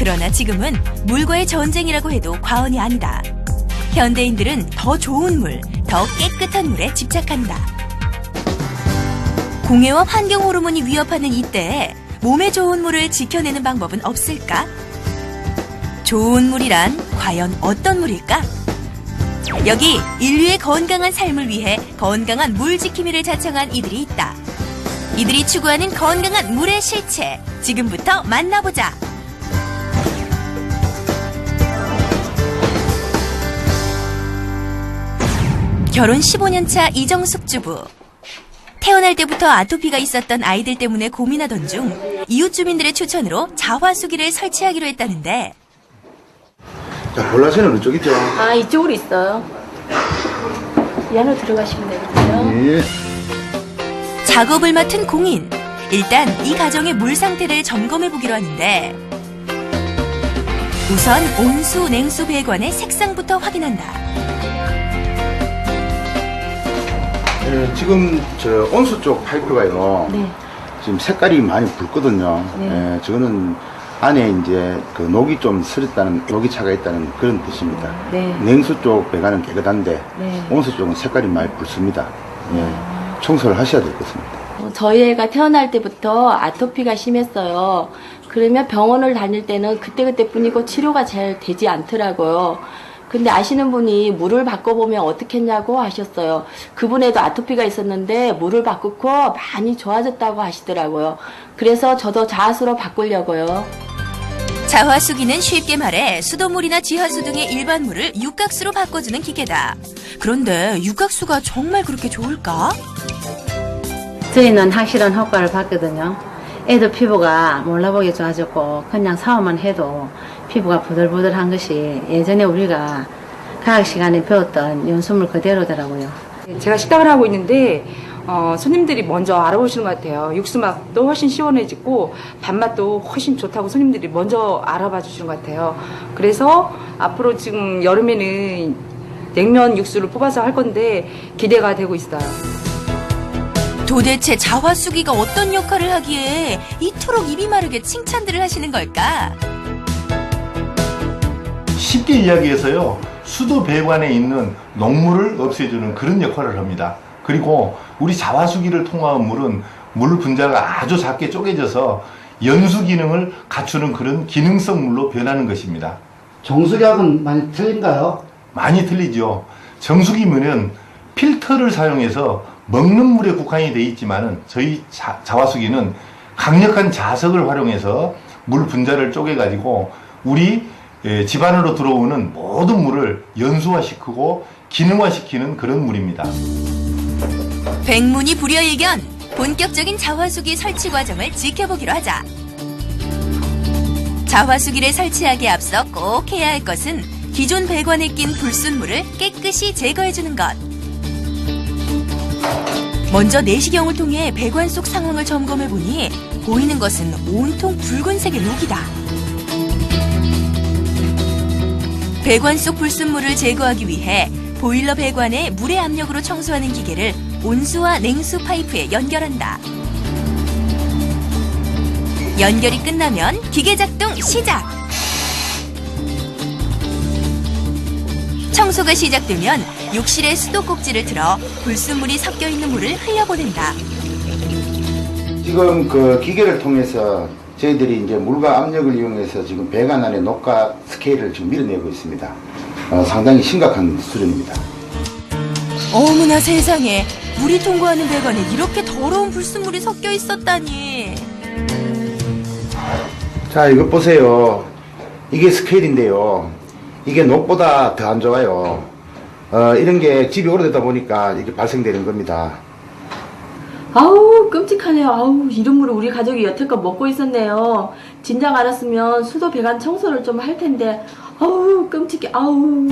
그러나 지금은 물과의 전쟁이라고 해도 과언이 아니다. 현대인들은 더 좋은 물, 더 깨끗한 물에 집착한다. 공해와 환경 호르몬이 위협하는 이때에 몸에 좋은 물을 지켜내는 방법은 없을까? 좋은 물이란 과연 어떤 물일까? 여기 인류의 건강한 삶을 위해 건강한 물 지킴이를 자청한 이들이 있다. 이들이 추구하는 건강한 물의 실체, 지금부터 만나보자. 결혼 15년 차 이정숙 주부. 태어날 때부터 아토피가 있었던 아이들 때문에 고민하던 중 이웃 주민들의 추천으로 자화수기를 설치하기로 했다는데. 자, 볼라시는 어디 있죠? 아, 이쪽으로 있어요. 이 안으로 들어가시면 되거든요. 예. 작업을 맡은 공인. 일단 이 가정의 물 상태를 점검해 보기로 하는데, 우선 온수, 냉수 배관의 색상부터 확인한다. 예, 지금 저 온수 쪽 파이프가요. 네. 지금 색깔이 많이 붉거든요. 네. 예, 저거는 안에 이제 그 녹이 좀 슬었다는, 녹이 차가 있다는 그런 뜻입니다. 네. 냉수 쪽 배관은 깨끗한데 네. 온수 쪽은 색깔이 많이 붉습니다. 예, 청소를 하셔야 될 것 같습니다. 저희 애가 태어날 때부터 아토피가 심했어요. 그러면 병원을 다닐 때는 그때그때뿐이고 치료가 잘 되지 않더라고요. 근데 아시는 분이 물을 바꿔보면 어떻겠냐고 하셨어요. 그분에도 아토피가 있었는데 물을 바꾸고 많이 좋아졌다고 하시더라고요. 그래서 저도 자수로 바꾸려고요. 자화수기는 쉽게 말해 수돗물이나 지하수 등의 일반 물을 육각수로 바꿔주는 기계다. 그런데 육각수가 정말 그렇게 좋을까? 저희는 확실한 효과를 봤거든요. 애들 피부가 몰라보게 좋아졌고 그냥 샤워만 해도 피부가 부들부들한 것이 예전에 우리가 과학 시간에 배웠던 연수물 그대로더라고요. 제가 식당을 하고 있는데 손님들이 먼저 알아보시는 것 같아요. 육수 맛도 훨씬 시원해지고 밥맛도 훨씬 좋다고 손님들이 먼저 알아봐 주시는 것 같아요. 그래서 앞으로 지금 여름에는 냉면 육수를 뽑아서 할 건데 기대가 되고 있어요. 도대체 자화수기가 어떤 역할을 하기에 이토록 입이 마르게 칭찬들을 하시는 걸까? 쉽게 이야기해서요, 수도 배관에 있는 녹물을 없애주는 그런 역할을 합니다. 그리고 우리 자화수기를 통과한 물은 물 분자가 아주 작게 쪼개져서 연수 기능을 갖추는 그런 기능성 물로 변하는 것입니다. 정수기하고는 많이 틀린가요? 많이 틀리죠. 정수기물은 필터를 사용해서 먹는 물에 국한이 되어 있지만은 저희 자화수기는 강력한 자석을 활용해서 물 분자를 쪼개가지고 우리 집 안으로 들어오는 모든 물을 연수화시키고 기능화시키는 그런 물입니다. 백문이 불여일견! 본격적인 자화수기 설치 과정을 지켜보기로 하자. 자화수기를 설치하기에 앞서 꼭 해야 할 것은 기존 배관에 낀 불순물을 깨끗이 제거해주는 것. 먼저 내시경을 통해 배관 속 상황을 점검해보니 보이는 것은 온통 붉은색의 녹이다. 배관 속 불순물을 제거하기 위해 보일러 배관에 물의 압력으로 청소하는 기계를 온수와 냉수 파이프에 연결한다. 연결이 끝나면 기계 작동 시작! 청소가 시작되면 욕실에 수도꼭지를 틀어 불순물이 섞여 있는 물을 흘려보낸다. 지금 그 기계를 통해서 저희들이 이제 물과 압력을 이용해서 지금 배관 안에 녹화 스케일을 지금 밀어내고 있습니다. 상당히 심각한 수준입니다. 어머나 세상에, 물이 통과하는 배관에 이렇게 더러운 불순물이 섞여 있었다니. 자, 이거 보세요. 이게 스케일인데요. 이게 녹보다 더 안 좋아요. 이런 게 집이 오래되다 보니까 이렇게 발생되는 겁니다. 아우, 끔찍하네요. 아우, 이런 물을 우리 가족이 여태껏 먹고 있었네요. 진작 알았으면 수도 배관 청소를 좀 할 텐데. 아우, 끔찍해. 아우.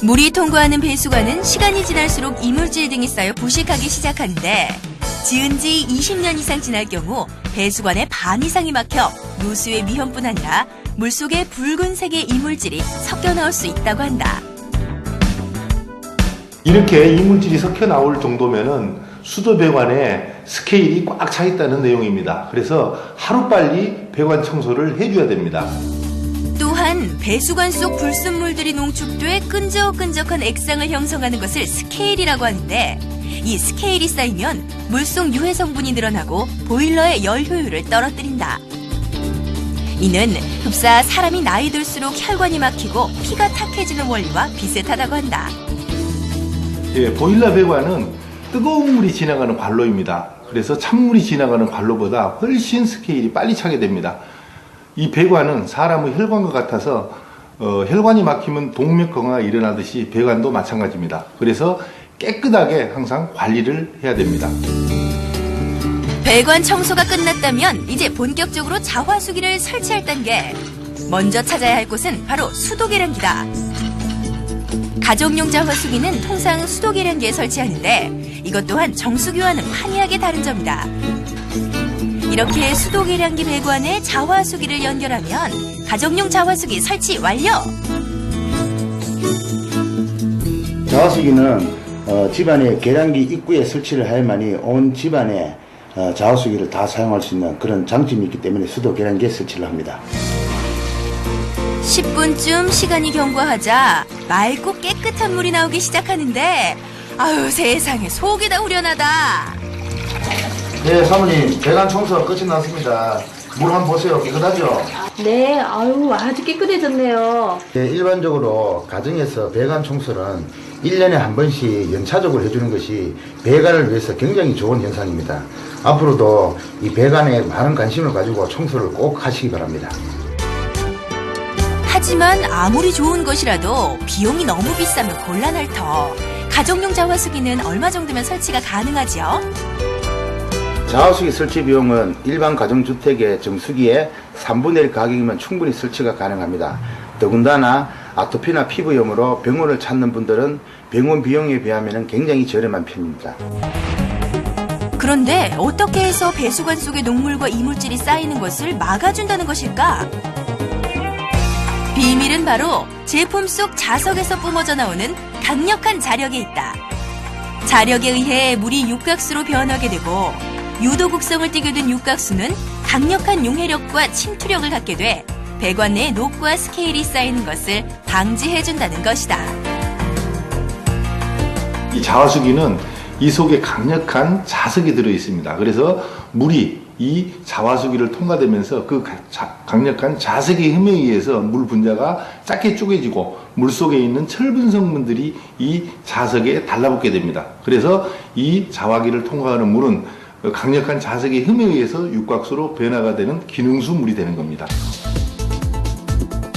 물이 통과하는 배수관은 시간이 지날수록 이물질 등이 쌓여 부식하기 시작하는데, 지은 지 20년 이상 지날 경우 배수관의 반 이상이 막혀 누수의 위험뿐 아니라 물속에 붉은색의 이물질이 섞여 나올 수 있다고 한다. 이렇게 이물질이 섞여 나올 정도면은 수도 배관에 스케일이 꽉 차 있다는 내용입니다. 그래서 하루빨리 배관 청소를 해줘야 됩니다. 또한 배수관 속 불순물들이 농축돼 끈적끈적한 액상을 형성하는 것을 스케일이라고 하는데, 이 스케일이 쌓이면 물속 유해 성분이 늘어나고 보일러의 열 효율을 떨어뜨린다. 이는 흡사 사람이 나이 들수록 혈관이 막히고 피가 탁해지는 원리와 비슷하다고 한다. 예, 보일러 배관은 뜨거운 물이 지나가는 관로입니다. 그래서 찬물이 지나가는 관로보다 훨씬 스케일이 빨리 차게 됩니다. 이 배관은 사람의 혈관과 같아서 혈관이 막히면 동맥경화가 일어나듯이 배관도 마찬가지입니다. 그래서 깨끗하게 항상 관리를 해야 됩니다. 배관 청소가 끝났다면 이제 본격적으로 자화수기를 설치할 단계. 먼저 찾아야 할 곳은 바로 수도계량기다. 가정용 자화수기는 통상 수도계량기에 설치하는데, 이것 또한 정수기와는 판이하게 다른 점이다. 이렇게 수도계량기 배관에 자화수기를 연결하면 가정용 자화수기 설치 완료! 자화수기는 집안의 계량기 입구에 설치를 해야만이 온 집안에 자화수기를 다 사용할 수 있는 그런 장점이 있기 때문에 수도 계량기에 설치를 합니다. 10분쯤 시간이 경과하자 맑고 깨끗한 물이 나오기 시작하는데, 아유 세상에, 속이 다 후련하다. 네, 사모님, 배관 청소가 끝이 났습니다. 물 한번 보세요. 깨끗하죠? 네, 아유, 아주 깨끗해졌네요. 네, 일반적으로 가정에서 배관 청소는 1년에 한 번씩 연차적으로 해주는 것이 배관을 위해서 굉장히 좋은 현상입니다. 앞으로도 이 배관에 많은 관심을 가지고 청소를 꼭 하시기 바랍니다. 하지만 아무리 좋은 것이라도 비용이 너무 비싸면 곤란할 터. 가정용 자화수기는 얼마 정도면 설치가 가능하죠? 자화수기 설치 비용은 일반 가정주택의 정수기의 3분의 1 가격이면 충분히 설치가 가능합니다. 더군다나 아토피나 피부염으로 병원을 찾는 분들은 병원 비용에 비하면 굉장히 저렴한 편입니다. 그런데 어떻게 해서 배수관 속에 녹물과 이물질이 쌓이는 것을 막아준다는 것일까? 비밀은 바로 제품 속 자석에서 뿜어져 나오는 강력한 자력에 있다. 자력에 의해 물이 육각수로 변하게 되고, 유도극성을 띠게 된 육각수는 강력한 용해력과 침투력을 갖게 돼 배관 내에 녹과 스케일이 쌓이는 것을 방지해준다는 것이다. 이 자화수기는 이 속에 강력한 자석이 들어 있습니다. 그래서 물이 이 자화수기를 통과되면서 그 강력한 자석의 힘에 의해서 물 분자가 작게 쪼개지고 물 속에 있는 철분 성분들이 이 자석에 달라붙게 됩니다. 그래서 이 자화기를 통과하는 물은 강력한 자석의 힘에 의해서 육각수로 변화가 되는 기능수 물이 되는 겁니다.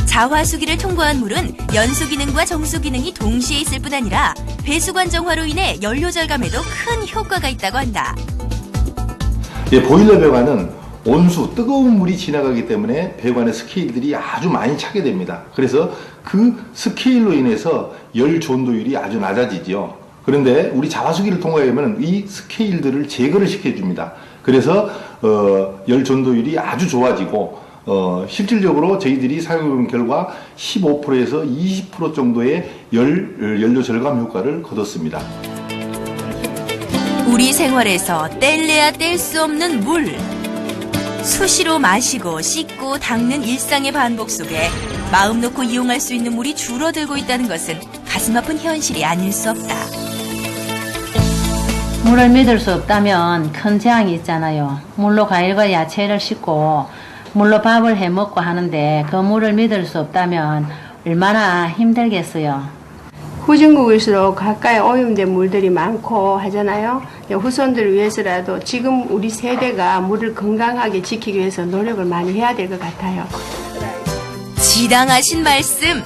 자화수기를 통과한 물은 연수 기능과 정수 기능이 동시에 있을 뿐 아니라 배수관 정화로 인해 연료 절감에도 큰 효과가 있다고 한다. 예, 보일러 배관은 온수, 뜨거운 물이 지나가기 때문에 배관의 스케일들이 아주 많이 차게 됩니다. 그래서 그 스케일로 인해서 열 전도율이 아주 낮아지죠. 그런데 우리 자화수기를 통과하면 이 스케일들을 제거를 시켜줍니다. 그래서 열 전도율이 아주 좋아지고 실질적으로 저희들이 사용해본 결과 15%에서 20% 정도의 연료 절감 효과를 거뒀습니다. 우리 생활에서 뗄래야 뗄 수 없는 물. 수시로 마시고 씻고 닦는 일상의 반복 속에 마음 놓고 이용할 수 있는 물이 줄어들고 있다는 것은 가슴 아픈 현실이 아닐 수 없다. 물을 믿을 수 없다면 큰 재앙이 있잖아요. 물로 과일과 야채를 씻고 물로 밥을 해 먹고 하는데 그 물을 믿을 수 없다면 얼마나 힘들겠어요. 후진국일수록 가까이 오염된 물들이 많고 하잖아요. 후손들을 위해서라도 지금 우리 세대가 물을 건강하게 지키기 위해서 노력을 많이 해야 될 것 같아요. 지당하신 말씀.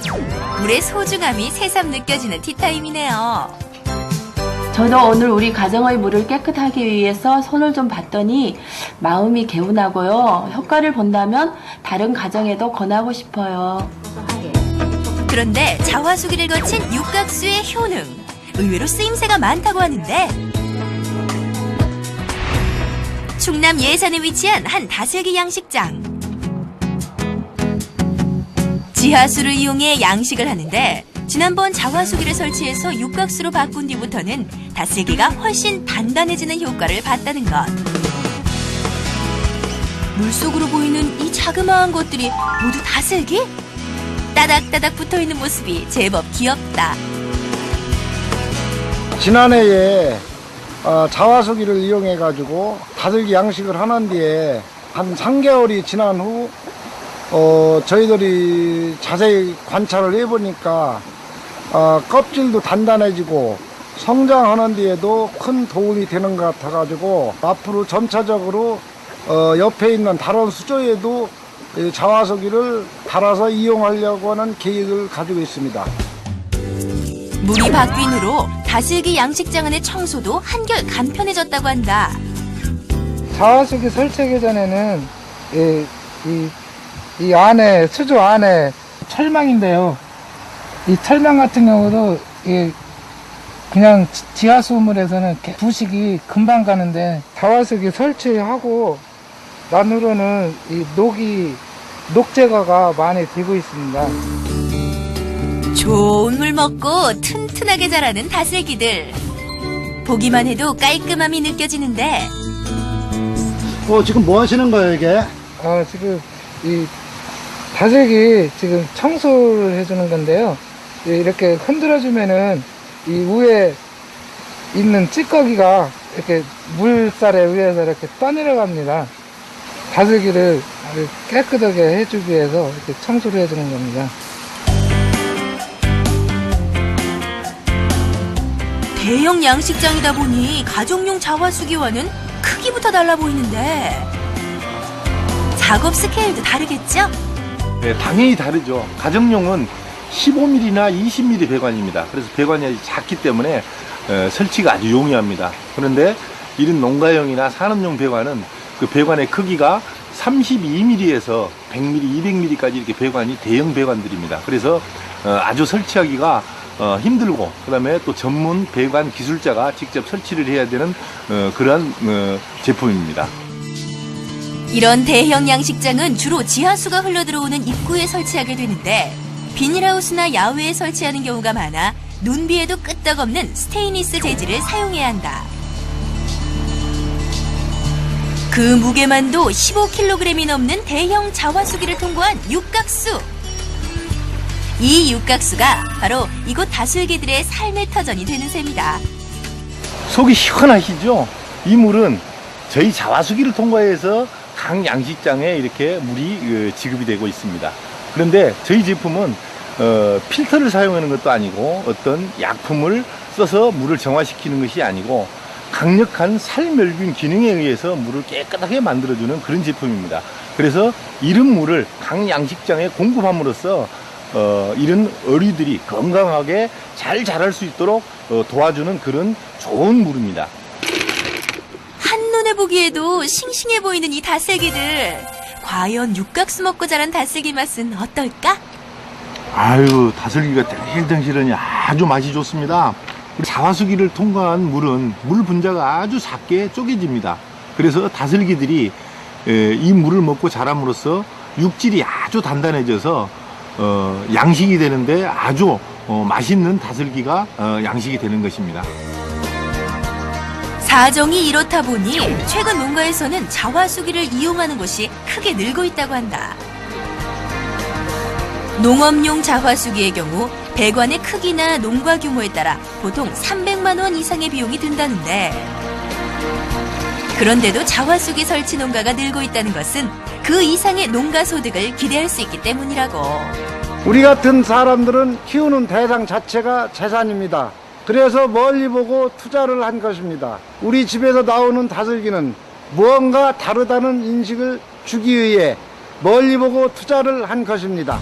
물의 소중함이 새삼 느껴지는 티타임이네요. 저도 오늘 우리 가정의 물을 깨끗하기 위해서 손을 좀 봤더니 마음이 개운하고요. 효과를 본다면 다른 가정에도 권하고 싶어요. 그런데 자화수기를 거친 육각수의 효능, 의외로 쓰임새가 많다고 하는데, 충남 예산에 위치한 한 다슬기 양식장. 지하수를 이용해 양식을 하는데 지난번 자화수기를 설치해서 육각수로 바꾼 뒤부터는 다슬기가 훨씬 단단해지는 효과를 봤다는 것. 물속으로 보이는 이 자그마한 것들이 모두 다슬기? 따닥따닥 붙어있는 모습이 제법 귀엽다. 지난해에 자화수기를 이용해가지고 다슬기 양식을 하는 뒤에 한 3개월이 지난 후 저희들이 자세히 관찰을 해보니까 껍질도 단단해지고 성장하는 데에도 큰 도움이 되는 것 같아가지고 앞으로 점차적으로 옆에 있는 다른 수조에도 자화수기를 달아서 이용하려고 하는 계획을 가지고 있습니다. 물이 바뀐 후로 다슬기 양식장 안의 청소도 한결 간편해졌다고 한다. 자화수기 설치하기 전에는 이 안에 수조 안에 철망인데요. 이 철망 같은 경우도 그냥 지하수물에서는 부식이 금방 가는데 자화수기 설치하고 난 후로는 이 녹 제거가 많이 되고 있습니다. 좋은 물 먹고 튼튼하게 자라는 다슬기들. 보기만 해도 깔끔함이 느껴지는데 지금 뭐 하시는 거예요, 이게? 지금 이 다슬기 지금 청소를 해주는 건데요. 이렇게 흔들어주면은 이 위에 있는 찌꺼기가 이렇게 물살에 의해서 이렇게 떠내려갑니다. 다슬기를 아주 깨끗하게 해주기 위해서 이렇게 청소를 해주는 겁니다. 대형 양식장이다 보니 가정용 자화수기와는 크기부터 달라 보이는데 작업 스케일도 다르겠죠? 네, 당연히 다르죠. 가정용은 15mm나 20mm 배관입니다. 그래서 배관이 아주 작기 때문에 설치가 아주 용이합니다. 그런데 이런 농가용이나 산업용 배관은 그 배관의 크기가 32mm에서 100mm, 200mm까지 이렇게 배관이 대형 배관들입니다. 그래서 아주 설치하기가 힘들고 그다음에 또 전문 배관 기술자가 직접 설치를 해야 되는 그러한 제품입니다. 이런 대형 양식장은 주로 지하수가 흘러들어오는 입구에 설치하게 되는데 비닐하우스나 야외에 설치하는 경우가 많아 눈비에도 끄떡없는 스테인리스 재질을 사용해야 한다. 그 무게만도 15kg이 넘는 대형 자화수기를 통과한 육각수. 이 육각수가 바로 이곳 다슬기들의 삶의 터전이 되는 셈이다. 속이 시원하시죠? 이 물은 저희 자화수기를 통과해서 각 양식장에 이렇게 물이 지급이 되고 있습니다. 그런데 저희 제품은 필터를 사용하는 것도 아니고 어떤 약품을 써서 물을 정화시키는 것이 아니고 강력한 살멸균 기능에 의해서 물을 깨끗하게 만들어주는 그런 제품입니다. 그래서 이런 물을 각 양식장에 공급함으로써 이런 어류들이 건강하게 잘 자랄 수 있도록 도와주는 그런 좋은 물입니다. 한눈에 보기에도 싱싱해 보이는 이 다슬기들. 과연 육각수 먹고 자란 다슬기 맛은 어떨까? 아유, 다슬기가 땡땡실하니 아주 맛이 좋습니다. 자화수기를 통과한 물은 물 분자가 아주 작게 쪼개집니다. 그래서 다슬기들이 이 물을 먹고 자람으로써 육질이 아주 단단해져서 양식이 되는데 아주 맛있는 다슬기가 양식이 되는 것입니다. 사정이 이렇다 보니 최근 농가에서는 자화수기를 이용하는 곳이 크게 늘고 있다고 한다. 농업용 자화수기의 경우 배관의 크기나 농가 규모에 따라 보통 300만 원 이상의 비용이 든다는데 그런데도 자화수기 설치 농가가 늘고 있다는 것은 그 이상의 농가 소득을 기대할 수 있기 때문이라고. 우리 같은 사람들은 키우는 대상 자체가 재산입니다. 그래서 멀리 보고 투자를 한 것입니다. 우리 집에서 나오는 다슬기는 무언가 다르다는 인식을 주기 위해 멀리 보고 투자를 한 것입니다.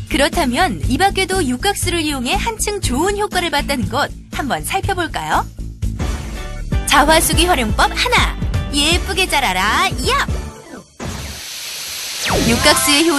그렇다면 이 밖에도 육각수를 이용해 한층 좋은 효과를 봤다는 곳 한번 살펴볼까요? 자화수기 활용법 하나, 예쁘게 자라라 얍! 육각수의 효